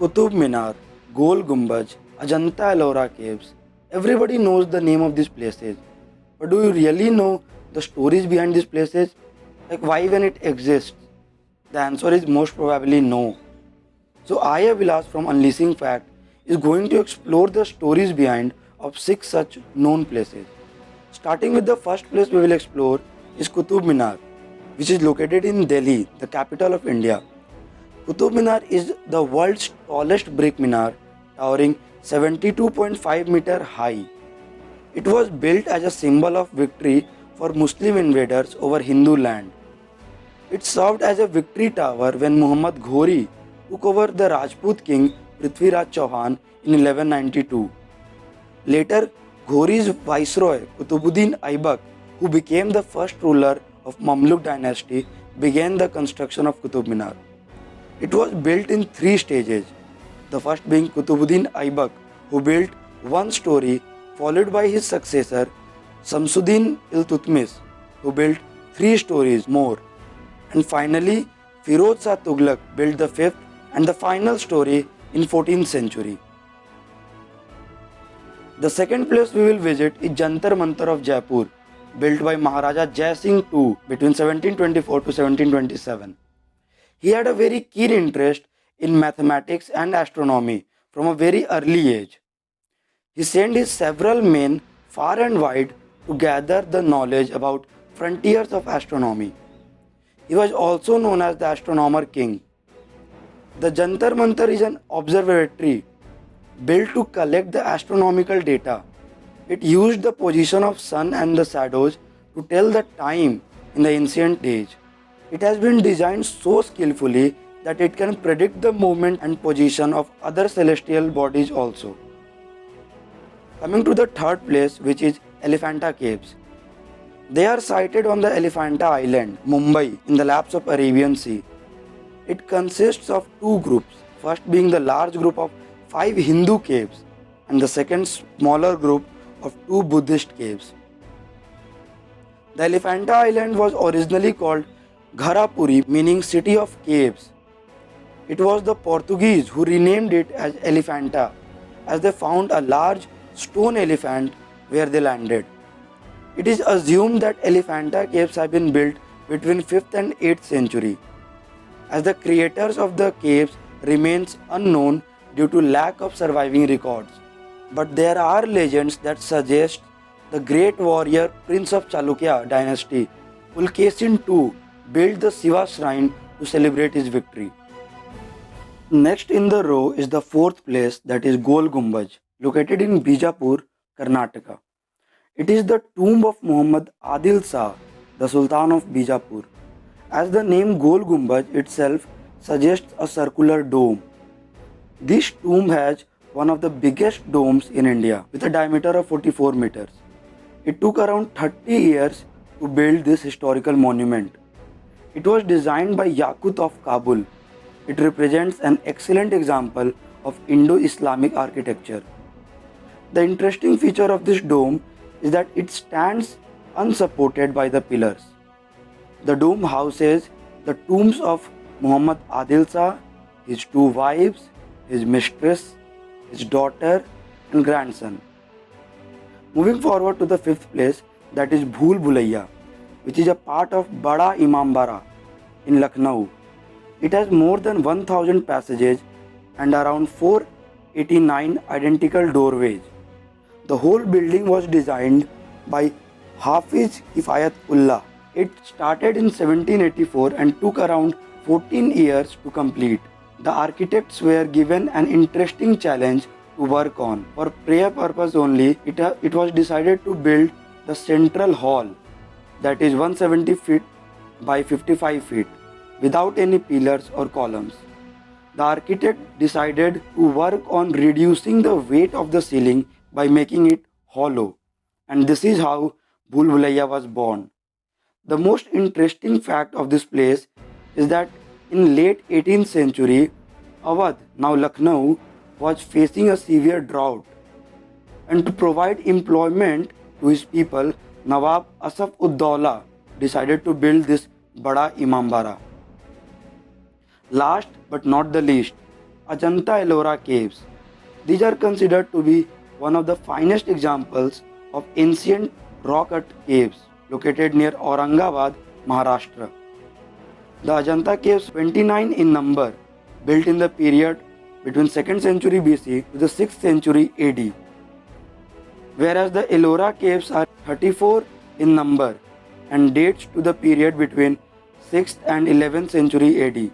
Qutub Minar, Gol Gumbaj, Ajanta Ellora Caves. Everybody knows the name of these places. But do you really know the stories behind these places? Like why when it exists? The answer is most probably no. So I, Vilas from Unleashing Fact, is going to explore the stories behind of 6 such known places. Starting with the first place we will explore is Qutub Minar, which is located in Delhi, the capital of India. Qutub Minar is the world's tallest brick minar, towering 72.5 meter high. It was built as a symbol of victory for Muslim invaders over Hindu land. It served as a victory tower when Muhammad Ghori took over the Rajput king Prithviraj Chauhan in 1192. Later, Ghori's viceroy Qutbuddin Aibak, who became the first ruler of Mamluk dynasty, began the construction of Qutub Minar. It was built in 3 stages. The first being Qutbuddin Aibak, who built one story, followed by his successor Samsuddin Iltutmish, who built 3 stories more, and finally Firoz Shah Tughlaq built the fifth and the final story in 14th century. The second place we will visit is Jantar Mantar of Jaipur, built by Maharaja Jai Singh II between 1724 to 1727. He had a very keen interest in mathematics and astronomy from a very early age. He sent his several men far and wide to gather the knowledge about frontiers of astronomy. He was also known as the Astronomer King. The Jantar Mantar is an observatory built to collect the astronomical data. It used the position of sun and the shadows to tell the time in the ancient days. It has been designed so skillfully that it can predict the movement and position of other celestial bodies also. Coming to the third place, which is Elephanta Caves. They are sited on the Elephanta Island, Mumbai, in the laps of Arabian Sea. It consists of 2 groups, first being the large group of 5 Hindu caves and the second smaller group of 2 Buddhist caves. The Elephanta Island was originally called Gharapuri, meaning city of caves. It was the Portuguese who renamed it as Elephanta as they found a large stone elephant where they landed. It is assumed that Elephanta caves have been built between 5th and 8th century. As the creators of the caves remains unknown due to lack of surviving records. But there are legends that suggest the great warrior Prince of Chalukya dynasty, Pulkesin II, built the Shiva shrine to celebrate his victory. Next in the row is the fourth place, that is Gol Gumbaj, located in Bijapur, Karnataka. It is the tomb of Muhammad Adil Shah, the Sultan of Bijapur. As the name Gol Gumbaj itself suggests a circular dome. This tomb has one of the biggest domes in India with a diameter of 44 meters. It took around 30 years to build this historical monument. It was designed by Yaqut of Kabul. It represents an excellent example of Indo-Islamic architecture. The interesting feature of this dome is that it stands unsupported by the pillars. The dome houses the tombs of Muhammad Adil Shah, his 2 wives, his mistress, his daughter and grandson. Moving forward to the fifth place, that is Bhul Bhulaiya, which is a part of Bada Imambara in Lucknow. It has more than 1000 passages and around 489 identical doorways. The whole building was designed by Hafiz Kifayat Ullah. It started in 1784 and took around 14 years to complete. The architects were given an interesting challenge to work on. For prayer purpose only, it was decided to build the central hall, that is 170 feet by 55 feet, without any pillars or columns. The architect decided to work on reducing the weight of the ceiling by making it hollow, and this is how Bhul Bhulaiya was born. The most interesting fact of this place is that in late 18th century, Awadh, now Lucknow, was facing a severe drought, and to provide employment to his people, Nawab Asaf Ud-Daula decided to build this Bada Imambara. Last but not the least, Ajanta Ellora caves. These are considered to be one of the finest examples of ancient rock-cut caves located near Aurangabad, Maharashtra. The Ajanta caves, 29 in number, built in the period between 2nd century BC to the 6th century AD, whereas the Ellora caves are 34 in number and dates to the period between 6th and 11th century AD.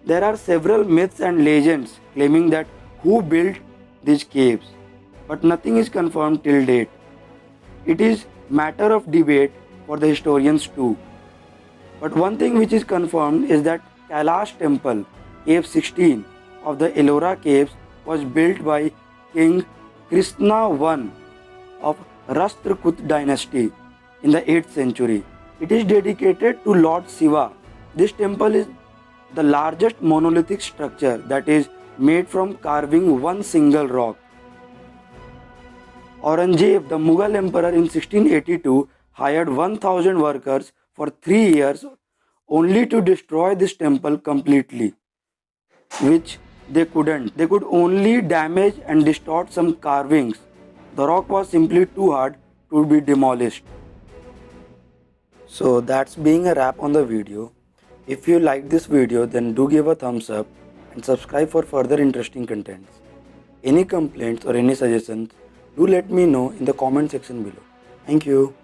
There are several myths and legends claiming that who built these caves, but nothing is confirmed till date. It is matter of debate for the historians too. But one thing which is confirmed is that Kailash Temple, Cave 16 of the Ellora caves, was built by King Krishna I of Rashtrakuta dynasty in the 8th century. It is dedicated to Lord Shiva. This temple is the largest monolithic structure that is made from carving one single rock. Aurangzeb, the Mughal emperor in 1682, hired 1000 workers for 3 years only to destroy this temple completely, which they couldn't. They could only damage and distort some carvings. The rock was simply too hard to be demolished. So that's being a wrap on the video. If you liked this video, then do give a thumbs up and subscribe for further interesting contents. Any complaints or any suggestions, do let me know in the comment section below. Thank you.